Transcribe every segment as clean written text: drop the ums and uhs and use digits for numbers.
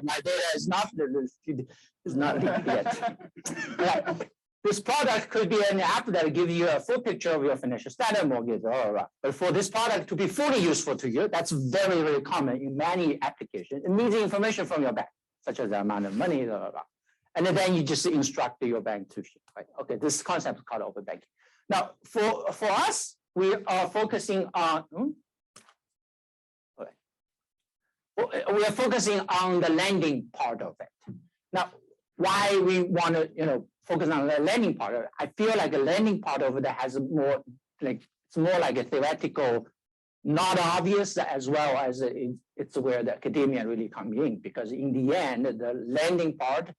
My data is not leaked yet. Right. This product could be an app that will give you a full picture of your financial status, mortgage, But for this product to be fully useful to you, that's very, very common in many applications. It needs information from your bank, such as the amount of money, and then you just instruct your bank to ship, right? Okay, this concept is called open banking. Now, for us, we are focusing on, we are focusing on the lending part of it. Now, why we want to, focus on the lending part of it? I feel like the lending part of it has more, it's more like a theoretical, not obvious, as well as it's where the academia really comes in, because in the end, the lending part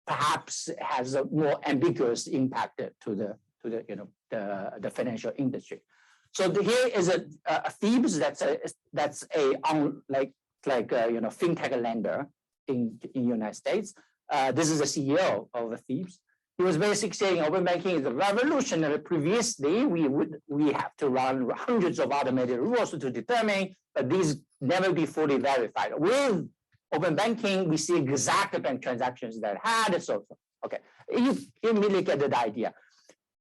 perhaps has a more ambiguous impact to the financial industry. So here is a Thebes that's a fintech lender in the United States. This is the CEO of Thebes. He was basically saying open banking is revolutionary. Previously, we have to run hundreds of automated rules to determine, but these never be fully verified. With open banking, we see exact bank transactions that had so. Okay, you immediately get the idea.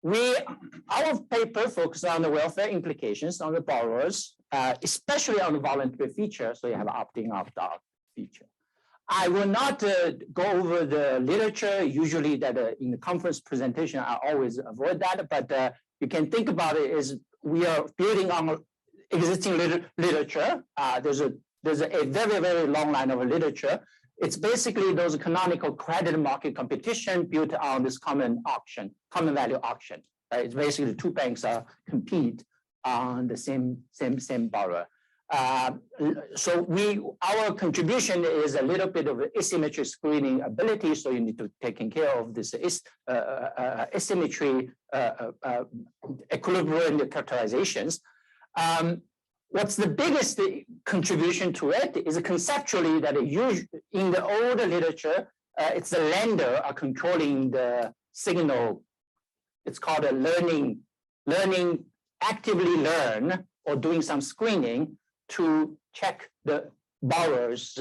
Our paper focuses on the welfare implications on the borrowers, especially on the voluntary feature. So you have opting opt-out feature. I will not go over the literature. Usually that in the conference presentation, I always avoid that. But you can think about it as we are building on existing literature. There's a very, very long line of literature. It's basically those canonical credit market competition built on this common value auction. Right? It's basically two banks compete on the same borrower. So our contribution is a little bit of asymmetry screening ability. So you need to take care of this asymmetry equilibrium characterizations. What's the biggest contribution to it is conceptually that in the older literature, it's the lender are controlling the signal. It's called a learning, actively learn or doing some screening to check the borrower's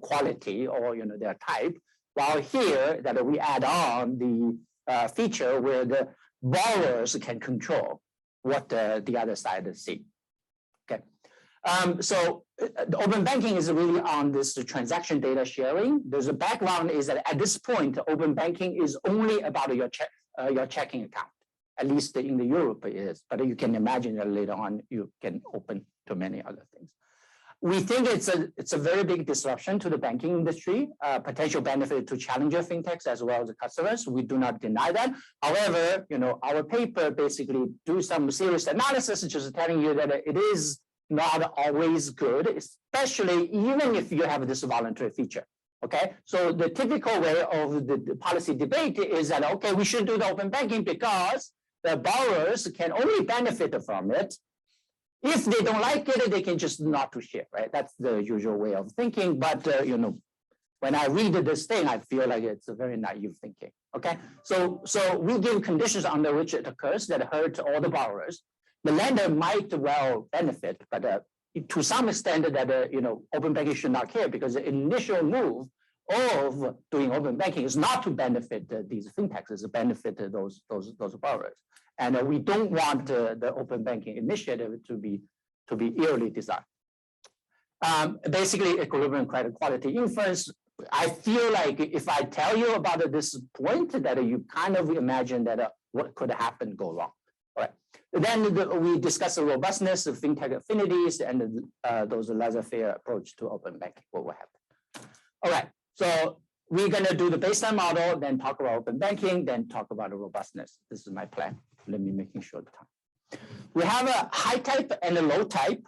quality or their type. While here that we add on the feature where the borrowers can control what the other side see. Okay, so the open banking is really on this transaction data sharing. There's a background is that at this point, open banking is only about your checking account. At least in the Europe it is, but you can imagine that later on you can open to many other things. We think it's a very big disruption to the banking industry, potential benefit to challenger fintechs as well as the customers. We do not deny that. However, our paper basically do some serious analysis, just telling you that it is not always good, especially even if you have this voluntary feature. Okay, so the typical way of the policy debate is that, okay, we should do the open banking because the borrowers can only benefit from it. If they don't like it, they can just not to share, right? That's the usual way of thinking. But, when I read this thing, I feel like it's a very naive thinking, okay? So we give conditions under which it occurs that hurt all the borrowers. The lender might well benefit, but to some extent that, open banking should not care because the initial move of doing open banking is not to benefit these fintechs, it's to benefit those borrowers. And we don't want the open banking initiative to be eerily designed. Basically, equilibrium credit quality inference. I feel like if I tell you about this point, that you kind of imagine that what could happen go wrong. All right. Then we discuss the robustness of fintech affinities and those laissez-faire approach to open banking. What will happen? All right. So we're going to do the baseline model, then talk about open banking, then talk about the robustness. This is my plan. Let me making sure the time. We have a high type and a low type.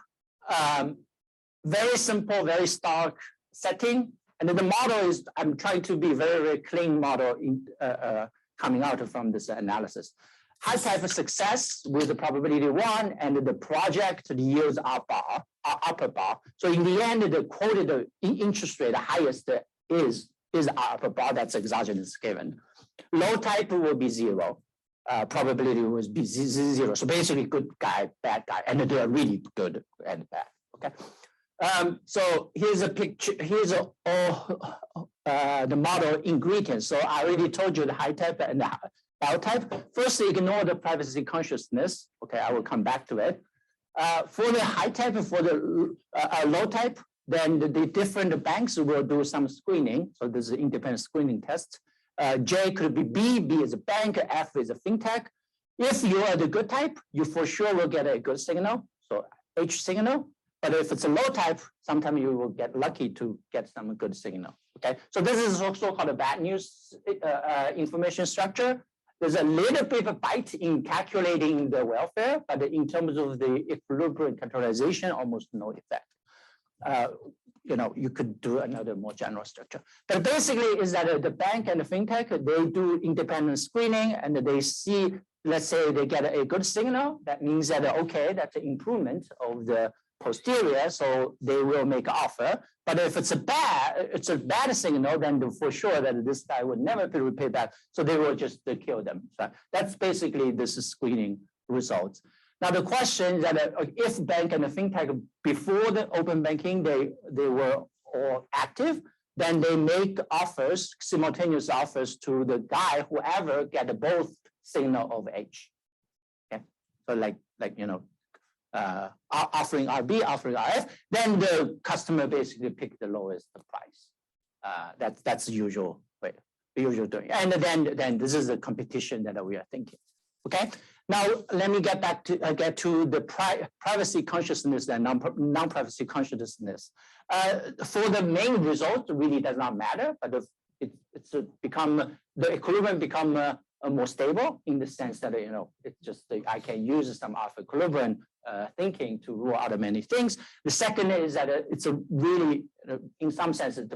Very simple, very stark setting. And then the model is, I'm trying to be very, very clean model coming out from this analysis. High type of success with the probability 1 and the project yields upper bar. So in the end, the quoted interest rate, the highest is upper bar, that's exogenous given. Low type will be 0. Probability was be 0. So basically good guy, bad guy, and they're really good and bad, okay? So here's a picture. Here's the model ingredients. So I already told you the high type and the low type. First, ignore the privacy consciousness. Okay, I will come back to it. For the high type, for the low type, then the different banks will do some screening. So this is an independent screening test. J could be B, B is a bank, F is a fintech. If you are the good type, you for sure will get a good signal, so H signal. But if it's a low type, sometimes you will get lucky to get some good signal, okay? So this is also called a bad news information structure. There's a little bit of bite in calculating the welfare, but in terms of the equilibrium categorization, almost no effect. You know, you could do another more general structure. But basically is that the bank and the fintech, they do independent screening and they see, let's say they get a good signal. That means that, okay, that's an improvement of the posterior, so they will make an offer. But if it's a bad signal, then for sure that this guy would never be repaid back. So they will just kill them. So that's basically this screening results. Now the question is that if bank and the fintech before the open banking, they were all active, then they make offers, simultaneous offers to the guy, whoever get both signal of H. Okay, so like you know, offering RB, offering RF, then the customer basically pick the lowest price. That's the usual way, the usual doing. And then this is the competition that we are thinking. Okay. Now let me get back to the privacy consciousness and non-privacy consciousness. For the main result, really does not matter, but it's become the equilibrium become more stable in the sense that you know it's just I can use some alpha equilibrium thinking to rule out many things. The second is that it's a really, in some sense, it's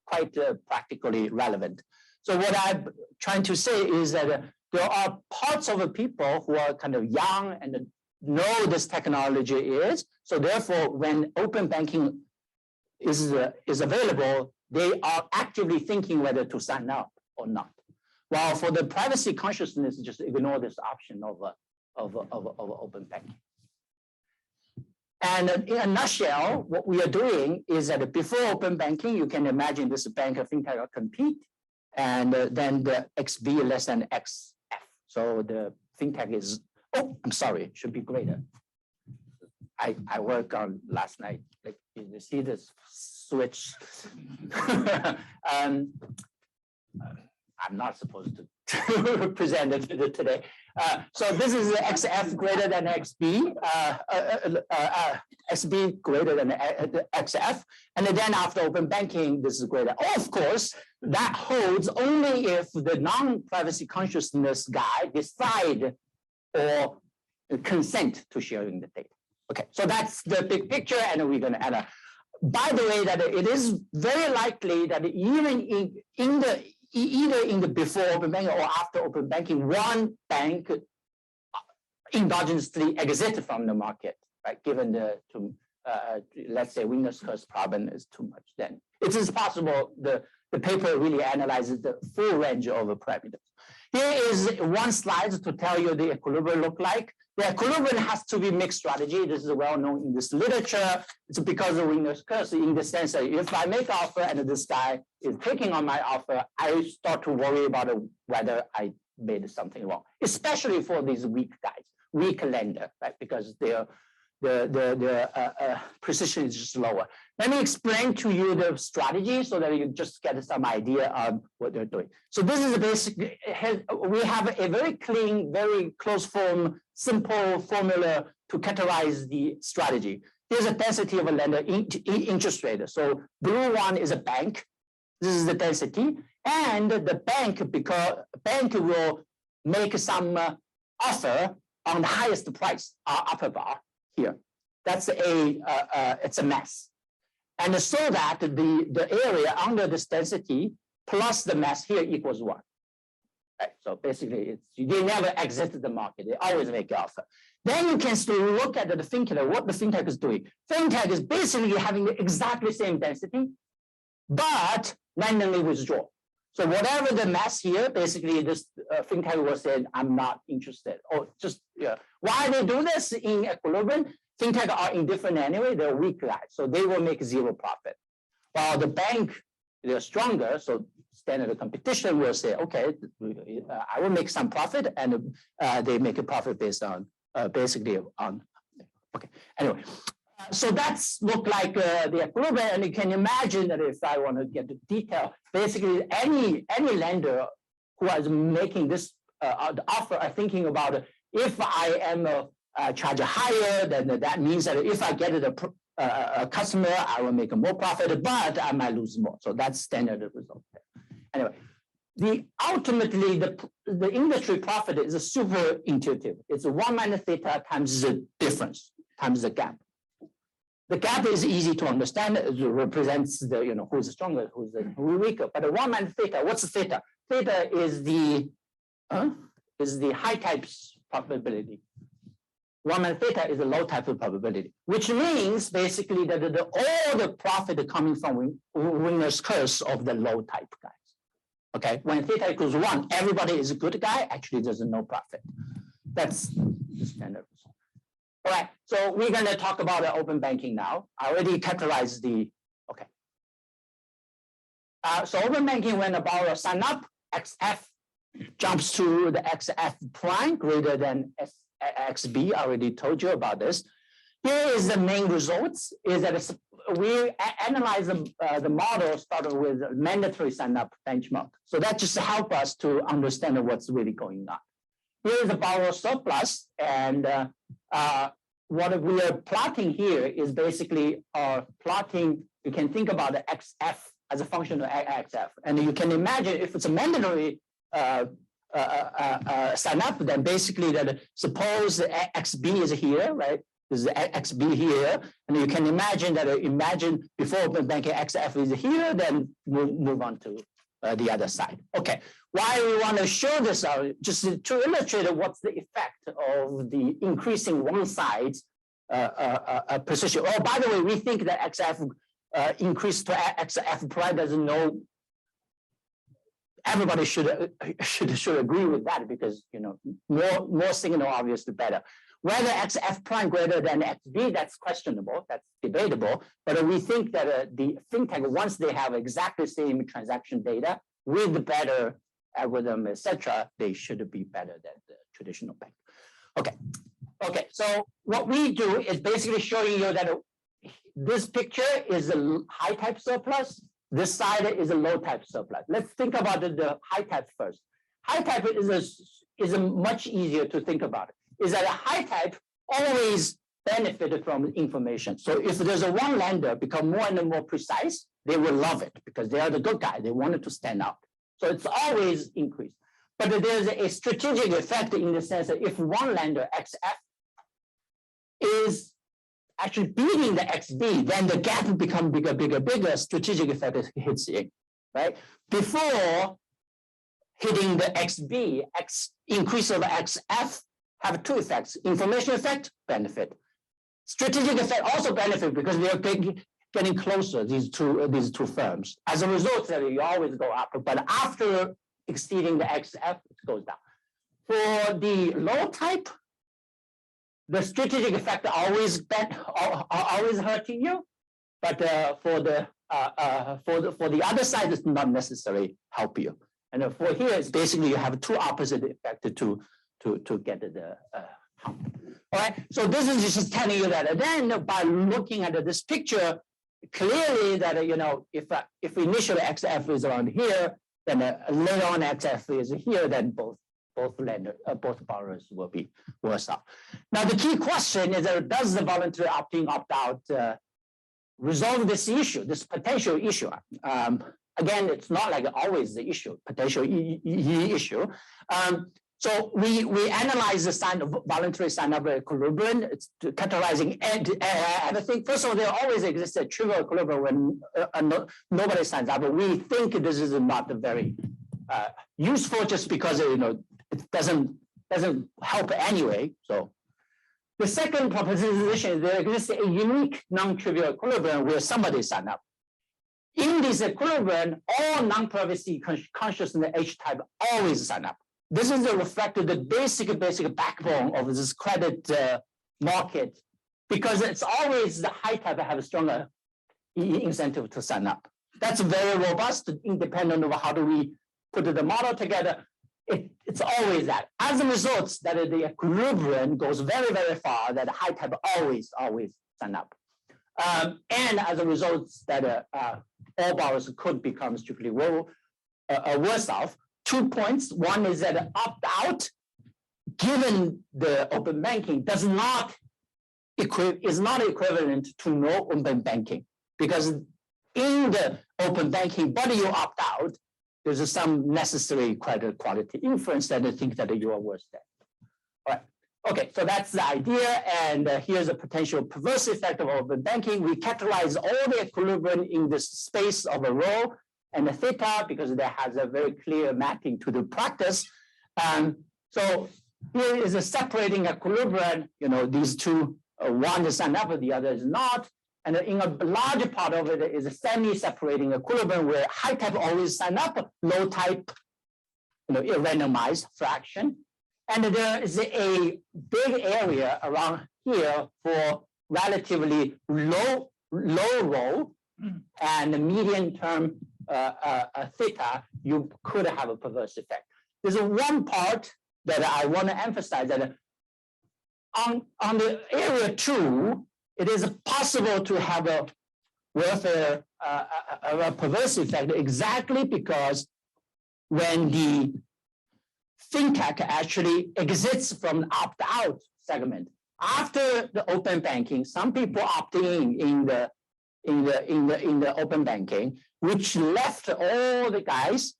quite practically relevant. So what I'm trying to say is that there are parts of the people who are kind of young and know this technology is. So therefore, when open banking is available, they are actively thinking whether to sign up or not. While for the privacy consciousness, just ignore this option of open banking. And in a nutshell, what we are doing is that before open banking, you can imagine this bank or fintech compete, and then the XB less than XF. So the fintech is, oh, I'm sorry, should be greater. I worked on last night. Like you see this switch. I'm not supposed to present it today. So this is XF greater than XB, XB greater than XF. And then after open banking, this is greater. Of course, that holds only if the non-privacy consciousness guy decide or consent to sharing the data. Okay, so that's the big picture, and we're going to add a. By the way, that it is very likely that even either in the before open banking or after open banking, one bank endogenously exit from the market, right? Given the let's say winner's curse problem is too much, then it is possible the paper really analyzes the full range of parameters. Here is one slide to tell you the equilibrium look like. The equilibrium has to be mixed strategy. This is well known in this literature. It's because of winner's curse in the sense that if I make offer and this guy is taking on my offer, I start to worry about whether I made something wrong, especially for these weak guys, weak lender, right? Because their precision is just lower. Let me explain to you the strategy so that you just get some idea of what they're doing. So this is a basic, we have a very clean, very close form, simple formula to categorize the strategy. Here's a density of a lender interest rate. So blue one is a bank. This is the density. And the bank, because bank will make some offer on the highest price, upper bar here. That's it's a mass. And so that the area under this density plus the mass here equals 1. Right? So basically, they never exit the market. They always make an offer. Then you can still look at the fintech, what the fintech is doing. Fintech is basically having the exactly same density, but randomly withdraw. So whatever the mass here, basically this fintech will say, I'm not interested. Or just, why they do this in equilibrium? fintech are indifferent anyway, they're weak guys, so they will make zero profit. While the bank, they're stronger, so standard competition will say, okay, I will make some profit, and they make a profit based on, basically on, okay, anyway. So that's look like the equilibrium, and you can imagine that if I want to get the detail, basically any lender who is making this offer are thinking about if I am charge higher, then that means that if I get a customer, I will make more profit, but I might lose more. So that's standard result. Anyway, ultimately the industry profit is a super intuitive. It's 1 minus theta times the difference times the gap. The gap is easy to understand. It represents the who's stronger, who's weaker. But the 1 minus theta, what's theta? Theta is the high types probability. 1 minus theta is the low type of probability, which means basically that all the profit coming from winner's curse of the low type guys. Okay, when theta equals 1, everybody is a good guy. Actually, there's no profit. That's the standard result. All right, so we're going to talk about the open banking now. I already categorized the, okay. So open banking, when a borrower sign up, XF jumps to the XF prime greater than XB. I already told you about this. Here is the main results, is that we analyze the model starting with mandatory sign up benchmark. So that just helps us to understand what's really going on. Here is the borrower surplus, and what we are plotting here is basically plotting, you can think about the XF as a function of XF. And you can imagine if it's a mandatory sign up, then basically that suppose the XB is here, right? This is XB here. And you can imagine that, before open banking XF is here, then we'll move on to the other side. Okay, why we want to show this out, just to illustrate what's the effect of the increasing one side's precision. Oh, by the way, we think that XF increase to XF prime doesn't know. Everybody should agree with that, because more signal obviously better. Whether XF prime greater than XB, that's questionable, that's debatable. But we think that the fintech, once they have exactly the same transaction data with better algorithm, etc., they should be better than the traditional bank. Okay. So what we do is basically showing you that this picture is a high type surplus. This side is a low type surplus. Let's think about the high type first. High type is much easier to think about. Is that a high type always benefited from information. So if there's a one lender become more and more precise, they will love it because they are the good guy. They wanted to stand out. So it's always increased. But there's a strategic effect in the sense that if one lender, XF, is actually beating the XB, then the gap become bigger, strategic effect hits in, right? Before hitting the XB, increase of XF have two effects: information effect, benefit. Strategic effect also benefit because they are getting closer, these two firms. As a result, you always go up, but after exceeding the XF, it goes down. For the low type, the strategic effect always hurting you, but for the other side, it's not necessarily help you. And for here, it's basically you have two opposite effects to get the hump. All right. So this is just telling you that. And then by looking at this picture, clearly that if initially XF is around here, then later on XF is here, then both borrowers will be worse off. Now the key question is does the voluntary opt-in, opt-out resolve this issue, this potential issue? Again, it's not like always the issue, potential issue. So we analyze the voluntary sign-up equilibrium. It's categorizing everything. First of all, there always exists a trivial equilibrium when nobody signs up. But we think this is not very useful, just because it doesn't help anyway. So the second proposition is there exists a unique non-trivial equilibrium where somebody sign up. In this equilibrium, all non-privacy consciousness H-type always sign up. This is reflected the basic backbone of this credit market because it's always the high type have a stronger incentive to sign up. That's very robust, independent of how do we put the model together. It's always that. As a result, that the equilibrium goes very, very far, that the high type always sign up. And as a result, that all borrowers could become strictly worse off. 2 points. One is that opt-out, given the open banking, is not equivalent to no open banking, because in the open banking, but you opt out, there's some necessary credit quality inference that I think that you are worse than. All right. Okay, so that's the idea, and here's a potential perverse effect of open banking. We categorize all the equilibrium in this space of a rho and a theta because that has a very clear mapping to the practice. So here is a separating equilibrium. These two, one is signed up, the other is not. And in a larger part of it is a semi-separating equilibrium where high type always sign up, low type, randomized fraction. And there is a big area around here for relatively low rho and the median term theta, you could have a perverse effect. There's one part that I want to emphasize that on the area 2, it is possible to have a welfare a perverse effect exactly because when the FinTech actually exits from the opt-out segment. After the open banking, some people opt in the open banking, which left all the guys,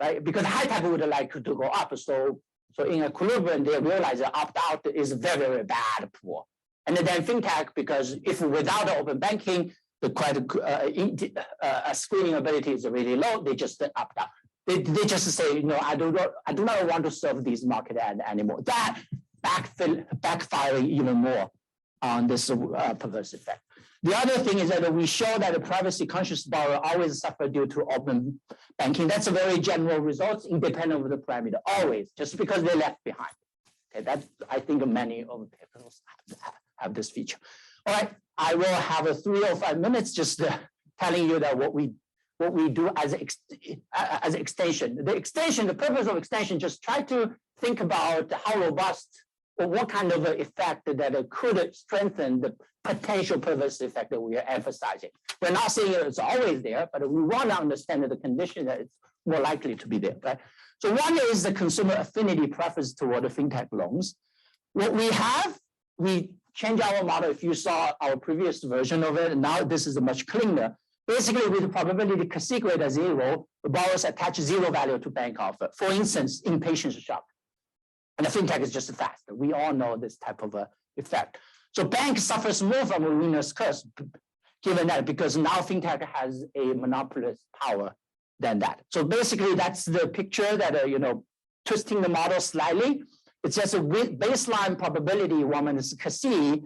right? Because high type would like to go up. So in equilibrium, they realize that opt-out is very, very bad pool. And then FinTech, because if without the open banking, the credit screening ability is really low, they just opt out. They just say, no, I do not want to serve these market anymore. That backfiring even more on this perverse effect. The other thing is that we show that a privacy conscious borrower always suffer due to open banking. That's a very general result, independent of the parameter, always, just because they're left behind. Okay, that I think many of the papers have this feature. All right, I will have 3 or 5 minutes just telling you that what we do as extension. The purpose of extension, just try to think about how robust or what kind of effect that could strengthen the potential perverse effect that we are emphasizing. We're not saying it's always there, but we want to understand the condition that it's more likely to be there, right? So one is the consumer affinity preference toward the FinTech loans. What we have, we change our model. If you saw our previous version of it, now this is a much cleaner. Basically, with the probability CASIC rate at 0, the borrowers attach 0 value to bank offer. For instance, impatience shock. And the FinTech is just fast. We all know this type of effect. So bank suffers more from a winner's curse, given that, because now FinTech has a monopolist power than that. So basically, that's the picture that, twisting the model slightly. It's just a baseline probability one minus CASIC,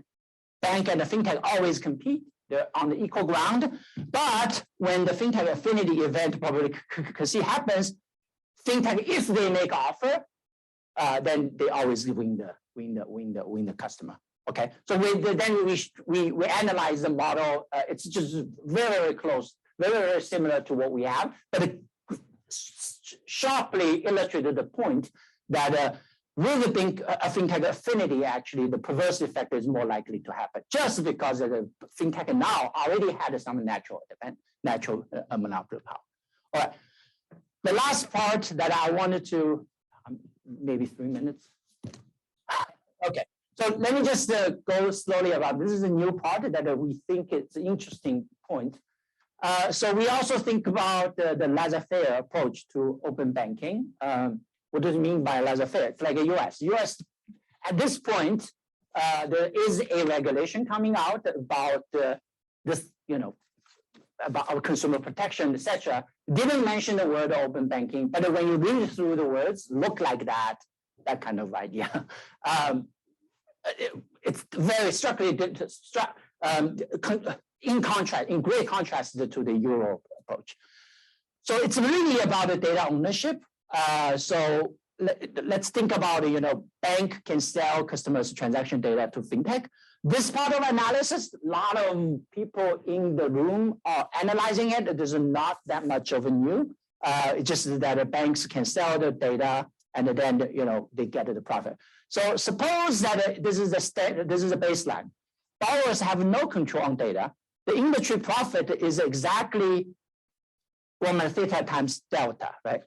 bank and the FinTech always compete. They're on the equal ground. But when the FinTech affinity event probably CASIC happens, FinTech, if they make offer, then they always win the customer. Okay, so then we analyze the model. It's just very, very close, very, very similar to what we have, but it sharply illustrated the point that with the FinTech affinity, actually, the perverse effect is more likely to happen, just because the FinTech now already had some natural monopoly power. All right, the last part that I wanted to, maybe 3 minutes. Okay, so let me just go slowly about, this is a new part that we think it's an interesting point. So we also think about the laissez-faire approach to open banking. What does it mean by laissez-faire? It's like a US. At this point, there is a regulation coming out about this, about our consumer protection, etc. Didn't mention the word open banking, but when you read through the words, look like that kind of idea. It's very strongly in great contrast to the Euro approach. So it's really about the data ownership. So let's think about it, bank can sell customers' transaction data to fintech. This part of analysis, a lot of people in the room are analyzing it. There's not that much of a new. It's just that the banks can sell the data and then they get the profit. So suppose that this is a baseline. Borrowers have no control on data. The industry profit is exactly 1 theta times delta, right?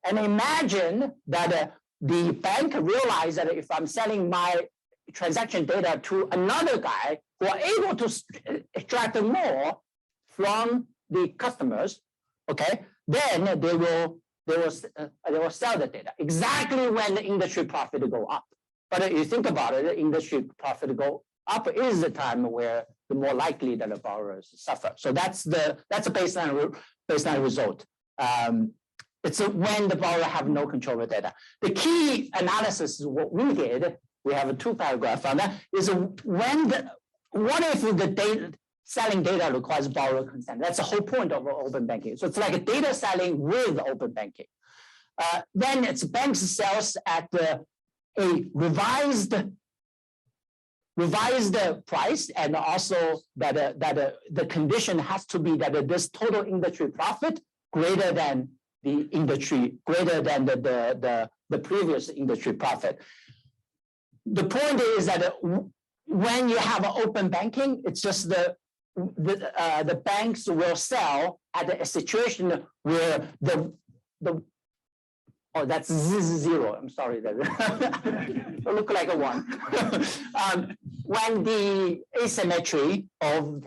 And imagine that the bank realized that if I'm selling my transaction data to another guy who are able to extract more from the customers, okay, then they will sell the data exactly when the industry profit go up. But if you think about it, the industry profit go up is the time where the more likely that the borrowers suffer. So that's a baseline result. It's when the borrower have no control of data. The key analysis is what we did. We have a 2-paragraph on that. Is what if the selling data requires borrower consent? That's the whole point of open banking. So it's like a data selling with open banking. Then it's bank sales at a revised price, and also that the condition has to be that this total industry profit greater than the industry, greater than the previous industry profit. The point is that when you have open banking, it's just the banks will sell at a situation where oh, that's zero. I'm sorry, that it look like a 1. When the asymmetry of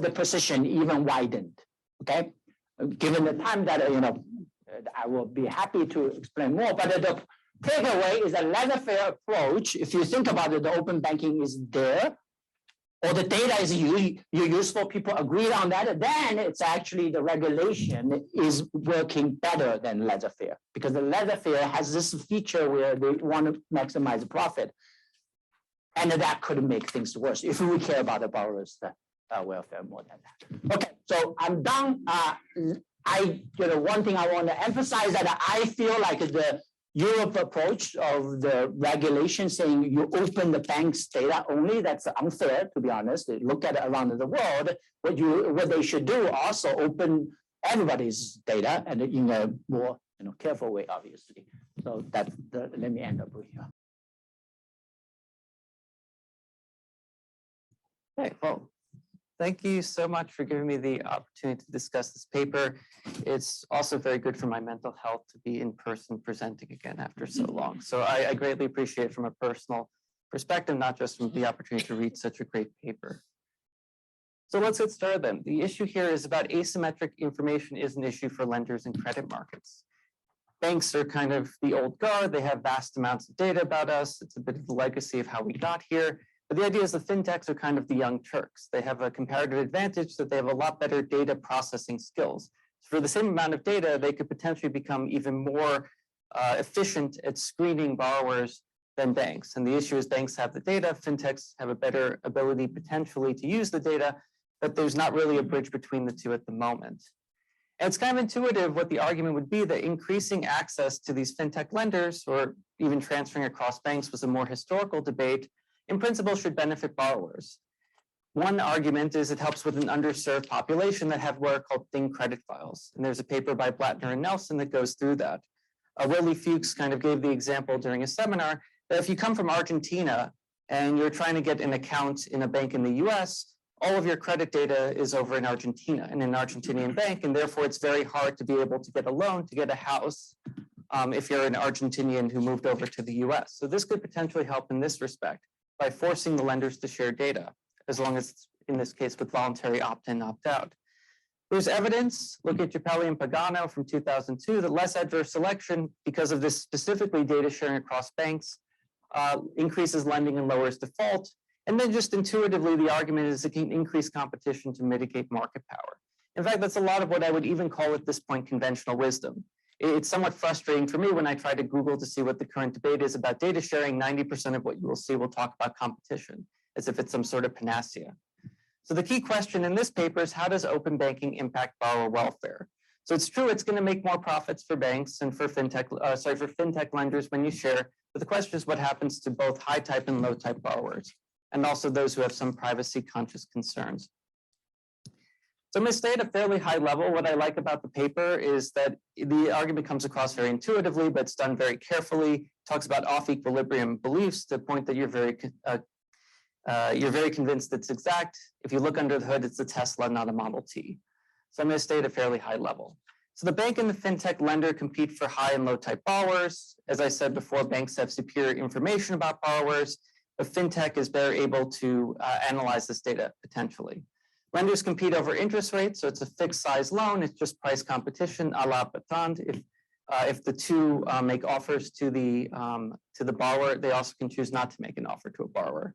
the precision even widened, okay? Given the time that I will be happy to explain more, but the takeaway is a laissez-faire approach. If you think about it, the open banking is there, or the data is useful, people agreed on that, then it's actually the regulation is working better than laissez-faire, because the laissez-faire has this feature where they want to maximize profit, and that could make things worse if we care about the borrowers' welfare more than that. Okay, so I'm done. One thing I want to emphasize that I feel like the Europe approach of the regulation saying you open the bank's data only, that's unfair, to be honest. Look at it around the world. What they should do also open everybody's data, and in a more careful way, obviously. So let me end up with here. Okay, well, thank you so much for giving me the opportunity to discuss this paper. It's also very good for my mental health to be in person presenting again after so long. So I greatly appreciate it from a personal perspective, not just from the opportunity to read such a great paper. So let's get started then. The issue here is about asymmetric information is an issue for lenders and credit markets. Banks are kind of the old guard. They have vast amounts of data about us. It's a bit of the legacy of how we got here. But the idea is the fintechs are kind of the young Turks. They have a comparative advantage that they have a lot better data processing skills. So for the same amount of data, they could potentially become even more efficient at screening borrowers than banks. And the issue is banks have the data, fintechs have a better ability potentially to use the data, but there's not really a bridge between the two at the moment. And it's kind of intuitive what the argument would be that increasing access to these fintech lenders or even transferring across banks was a more historical debate, in principle should benefit borrowers. One argument is it helps with an underserved population that have what are called thin credit files. And there's a paper by Blattner and Nelson that goes through that. Willie Fuchs kind of gave the example during a seminar that if you come from Argentina and you're trying to get an account in a bank in the US, all of your credit data is over in Argentina in an Argentinian bank, and therefore it's very hard to be able to get a loan to get a house if you're an Argentinian who moved over to the US. So this could potentially help in this respect by forcing the lenders to share data, as long as it's, in this case, with voluntary opt-in, opt-out. There's evidence, look at Giappelli and Pagano from 2002, that less adverse selection, because of this specifically data sharing across banks, increases lending and lowers default. And then just intuitively, the argument is it can increase competition to mitigate market power. In fact, that's a lot of what I would even call at this point conventional wisdom. It's somewhat frustrating for me when I try to Google to see what the current debate is about data sharing. 90% of what you will see will talk about competition, as if it's some sort of panacea. So the key question in this paper is, how does open banking impact borrower welfare? So it's true, it's going to make more profits for banks and for fintech lenders when you share. But the question is what happens to both high type and low type borrowers, and also those who have some privacy conscious concerns. So I'm going to stay at a fairly high level. What I like about the paper is that the argument comes across very intuitively, but it's done very carefully. Talks about off-equilibrium beliefs to the point that you're very convinced it's exact. If you look under the hood, it's a Tesla, not a Model T. So I'm going to stay at a fairly high level. So the bank and the fintech lender compete for high and low type borrowers. As I said before, banks have superior information about borrowers, but fintech is better able to analyze this data potentially. Lenders compete over interest rates, so it's a fixed size loan. It's just price competition a la Batant. If the two make offers to the borrower, they also can choose not to make an offer to a borrower.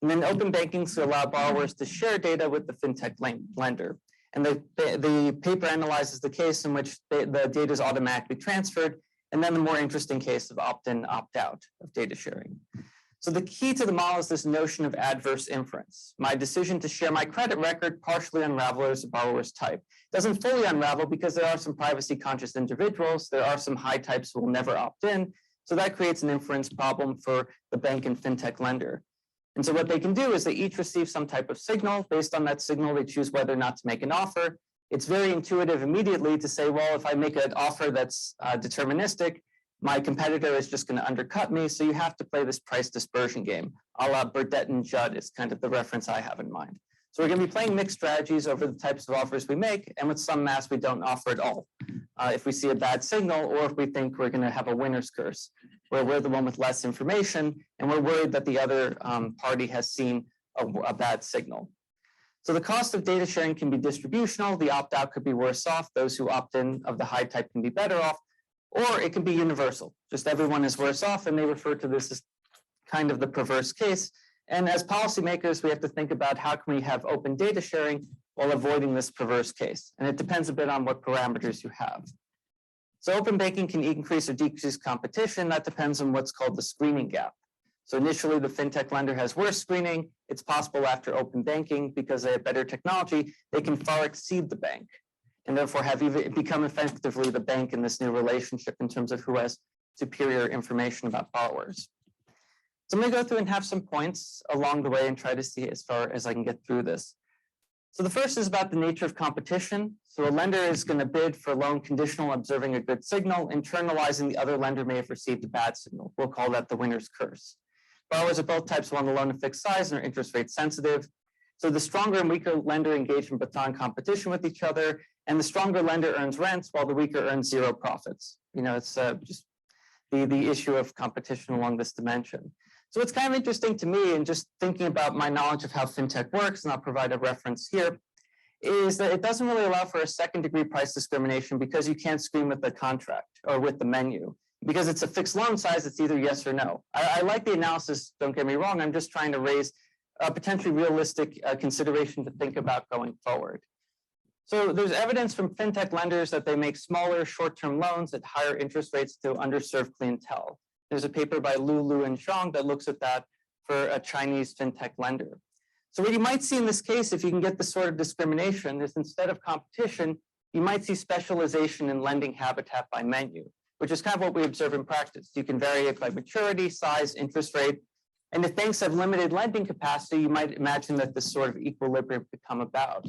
And then open banking to allow borrowers to share data with the fintech lender. And the paper analyzes the case in which the data is automatically transferred, and then the more interesting case of opt-in, opt-out of data sharing. So the key to the model is this notion of adverse inference. My decision to share my credit record partially unravels the borrower's type. It doesn't fully unravel because there are some privacy conscious individuals. There are some high types who will never opt in. So that creates an inference problem for the bank and fintech lender. And so what they can do is they each receive some type of signal. Based on that signal, they choose whether or not to make an offer. It's very intuitive immediately to say, well, if I make an offer that's deterministic, my competitor is just going to undercut me. So you have to play this price dispersion game, a la Burdett and Judd is kind of the reference I have in mind. So we're going to be playing mixed strategies over the types of offers we make, and with some mass, we don't offer at all. If we see a bad signal, or if we think we're going to have a winner's curse, where we're the one with less information, and we're worried that the other party has seen a bad signal. So the cost of data sharing can be distributional. The opt-out could be worse off. Those who opt in of the high type can be better off. Or it can be universal, just everyone is worse off, and they refer to this as kind of the perverse case. And as policymakers, we have to think about how can we have open data sharing while avoiding this perverse case. And it depends a bit on what parameters you have. So open banking can increase or decrease competition. That depends on what's called the screening gap. So initially, the fintech lender has worse screening. It's possible after open banking, because they have better technology, they can far exceed the bank, and therefore have even become effectively the bank in this new relationship in terms of who has superior information about borrowers. So I'm going to go through and have some points along the way and try to see as far as I can get through this. So the first is about the nature of competition. So a lender is going to bid for a loan conditional observing a good signal, internalizing the other lender may have received a bad signal. We'll call that the winner's curse. Borrowers of both types want the loan of fixed size and are interest rate sensitive. So the stronger and weaker lender engage in baton competition with each other, and the stronger lender earns rents while the weaker earns zero profits. You know, it's just the issue of competition along this dimension. So what's kind of interesting to me, and just thinking about my knowledge of how fintech works, and I'll provide a reference here, is that it doesn't really allow for a second degree price discrimination because you can't screen with the contract or with the menu. Because it's a fixed loan size, it's either yes or no. I like the analysis, don't get me wrong, I'm just trying to raise a potentially realistic consideration to think about going forward. So there's evidence from fintech lenders that they make smaller short-term loans at higher interest rates to underserved clientele. There's a paper by Lu and Zhang that looks at that for a Chinese fintech lender. So what you might see in this case, if you can get this sort of discrimination, is instead of competition, you might see specialization in lending habitat by menu, which is kind of what we observe in practice. You can vary it by maturity, size, interest rate. And if banks have limited lending capacity, you might imagine that this sort of equilibrium could come about.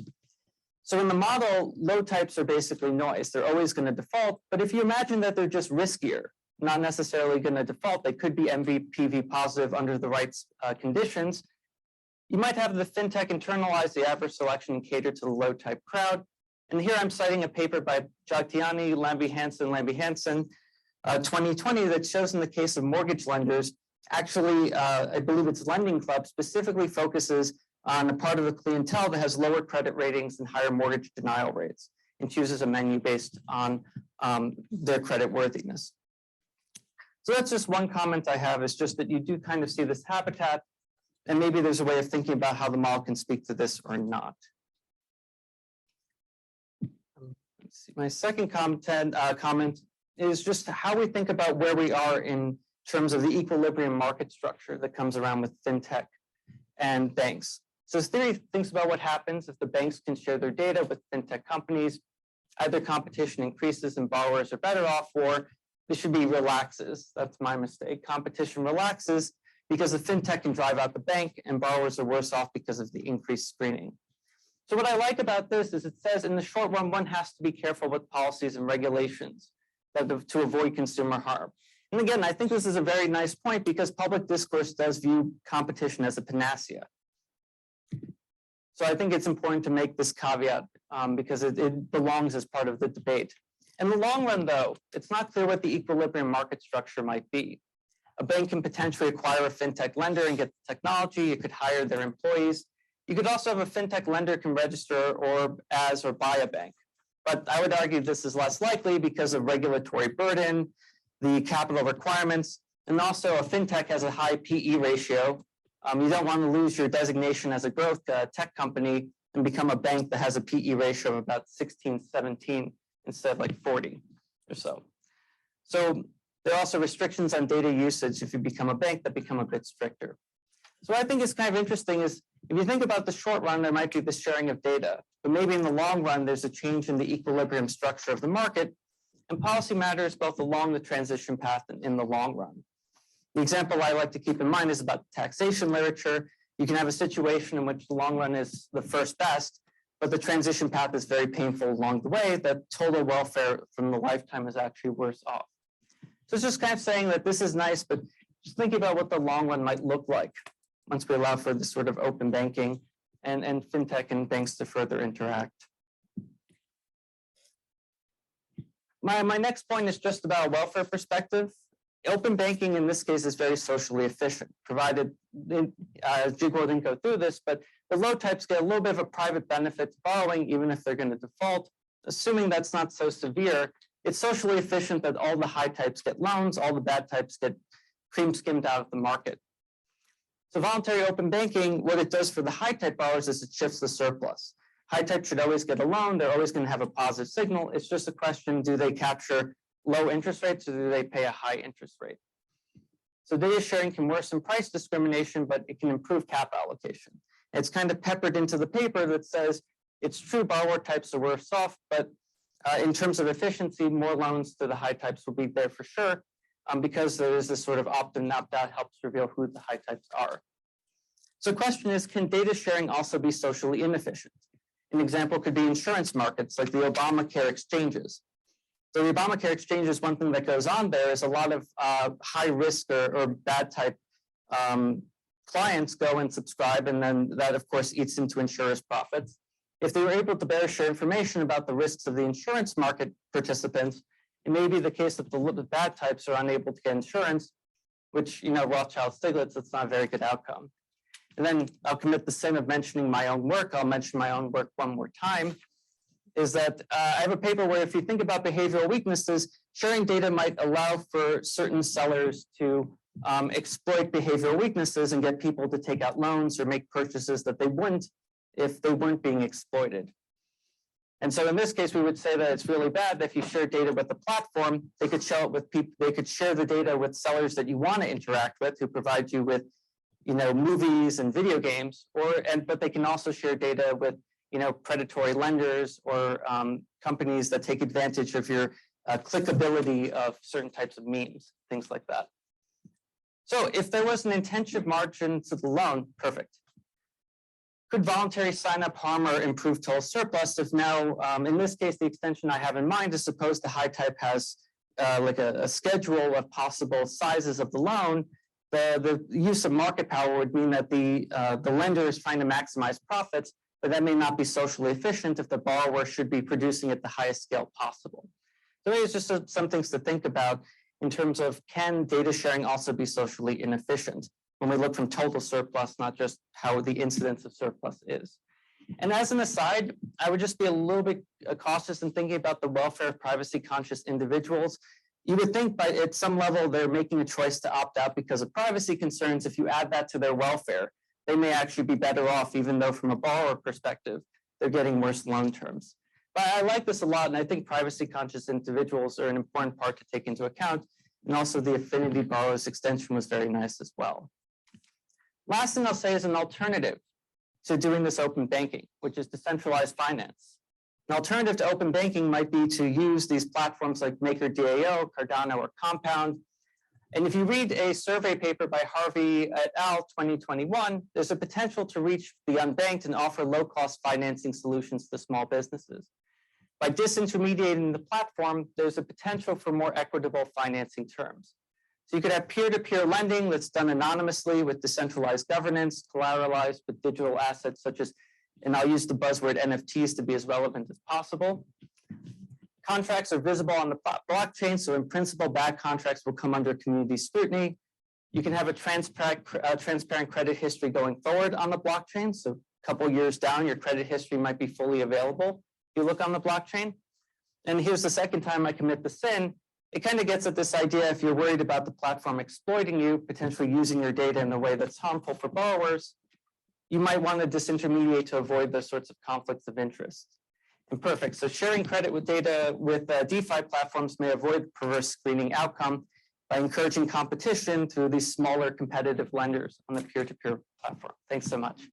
So in the model, low types are basically noise. They're always going to default. But if you imagine that they're just riskier, not necessarily going to default, they could be MVPV positive under the right conditions, you might have the fintech internalize the adverse selection and cater to the low type crowd. And here I'm citing a paper by Jagtiani, Lambie-Hansen, 2020, that shows in the case of mortgage lenders, actually, I believe it's Lending Club, specifically focuses on a part of the clientele that has lower credit ratings and higher mortgage denial rates, and chooses a menu based on their credit worthiness. So that's just one comment I have, is just that you do kind of see this habitat, and maybe there's a way of thinking about how the model can speak to this or not. Let's see. My second comment is just how we think about where we are in terms of the equilibrium market structure that comes around with fintech and banks. So this theory thinks about what happens if the banks can share their data with fintech companies. either competition increases and borrowers are better off, or this should be relaxes. That's my mistake. Competition relaxes because the fintech can drive out the bank and borrowers are worse off because of the increased screening. So what I like about this is it says in the short run, one has to be careful with policies and regulations to avoid consumer harm. And again, I think this is a very nice point because public discourse does view competition as a panacea. So I think it's important to make this caveat because it belongs as part of the debate. In the long run, though, it's not clear what the equilibrium market structure might be. A bank can potentially acquire a fintech lender and get the technology. It could hire their employees. You could also have a fintech lender can register or buy a bank. But I would argue this is less likely because of regulatory burden, the capital requirements, and also a fintech has a high PE ratio. You don't want to lose your designation as a growth tech company and become a bank that has a PE ratio of about 16, 17 instead of like 40 or so. So there are also restrictions on data usage if you become a bank that become a bit stricter. So what I think is kind of interesting is if you think about the short run, there might be the sharing of data, but maybe in the long run, there's a change in the equilibrium structure of the market, and policy matters both along the transition path and in the long run. The example I like to keep in mind is about taxation literature. You can have a situation in which the long run is the first best, but the transition path is very painful along the way, that total welfare from the lifetime is actually worse off. So it's just kind of saying that this is nice, but just thinking about what the long run might look like once we allow for this sort of open banking and fintech and banks to further interact. My next point is just about a welfare perspective. Open banking in this case is very socially efficient, provided, Zhiguo didn't go through this, but the low types get a little bit of a private benefit to borrowing, even if they're going to default. Assuming that's not so severe, it's socially efficient that all the high types get loans, all the bad types get cream skimmed out of the market. So voluntary open banking, what it does for the high type borrowers is it shifts the surplus. High type should always get a loan. They're always going to have a positive signal. It's just a question, do they capture low interest rates or do they pay a high interest rate? So data sharing can worsen price discrimination, but it can improve cap allocation. It's kind of peppered into the paper that says it's true borrower types are worse off, but in terms of efficiency, more loans to the high types will be there for sure, because there is this sort of opt-in, opt-out helps reveal who the high types are. So the question is, can data sharing also be socially inefficient? An example could be insurance markets like the Obamacare exchanges. So the Obamacare exchanges, one thing that goes on there is a lot of high risk or bad type clients go and subscribe, and then that of course eats into insurers' profits. If they were able to better share information about the risks of the insurance market participants, it may be the case that the bad types are unable to get insurance, which, Rothschild Stiglitz, it's not a very good outcome. And then I'll commit the sin of mentioning my own work. I'll mention my own work one more time, is that I have a paper where if you think about behavioral weaknesses, sharing data might allow for certain sellers to exploit behavioral weaknesses and get people to take out loans or make purchases that they wouldn't if they weren't being exploited. And so in this case, we would say that it's really bad that if you share data with the platform, they could share it with people, they could share the data with sellers that you want to interact with, who provide you with, movies and video games, but they can also share data with, predatory lenders or companies that take advantage of your clickability of certain types of memes, things like that. So if there was an intensive margin to the loan, perfect. Could voluntary sign-up harm or improve total surplus if now, in this case, the extension I have in mind is suppose the high type has like a schedule of possible sizes of the loan. The use of market power would mean that the lender is trying to maximize profits, but that may not be socially efficient if the borrower should be producing at the highest scale possible. So it's just some things to think about in terms of, can data sharing also be socially inefficient when we look from total surplus, not just how the incidence of surplus is. And as an aside, I would just be a little bit cautious in thinking about the welfare of privacy conscious individuals. You would think by at some level they're making a choice to opt out because of privacy concerns. If you add that to their welfare, they may actually be better off, even though from a borrower perspective, they're getting worse loan terms. But I like this a lot, and I think privacy conscious individuals are an important part to take into account. And also the affinity borrowers extension was very nice as well. Last thing I'll say is an alternative to doing this open banking, which is decentralized finance. An alternative to open banking might be to use these platforms like MakerDAO, Cardano, or Compound. And if you read a survey paper by Harvey et al. 2021, there's a potential to reach the unbanked and offer low-cost financing solutions to small businesses. By disintermediating the platform, there's a potential for more equitable financing terms. So you could have peer-to-peer lending that's done anonymously with decentralized governance, collateralized with digital assets such as, and I'll use the buzzword NFTs to be as relevant as possible. Contracts are visible on the blockchain, so in principle, bad contracts will come under community scrutiny. You can have a transparent credit history going forward on the blockchain. So a couple years down, your credit history might be fully available if you look on the blockchain. And here's the second time I commit the sin. It kind of gets at this idea, if you're worried about the platform exploiting you, potentially using your data in a way that's harmful for borrowers, you might want to disintermediate to avoid those sorts of conflicts of interest. And perfect. So sharing credit with data with DeFi platforms may avoid the perverse screening outcome by encouraging competition through these smaller competitive lenders on the peer-to-peer platform. Thanks so much.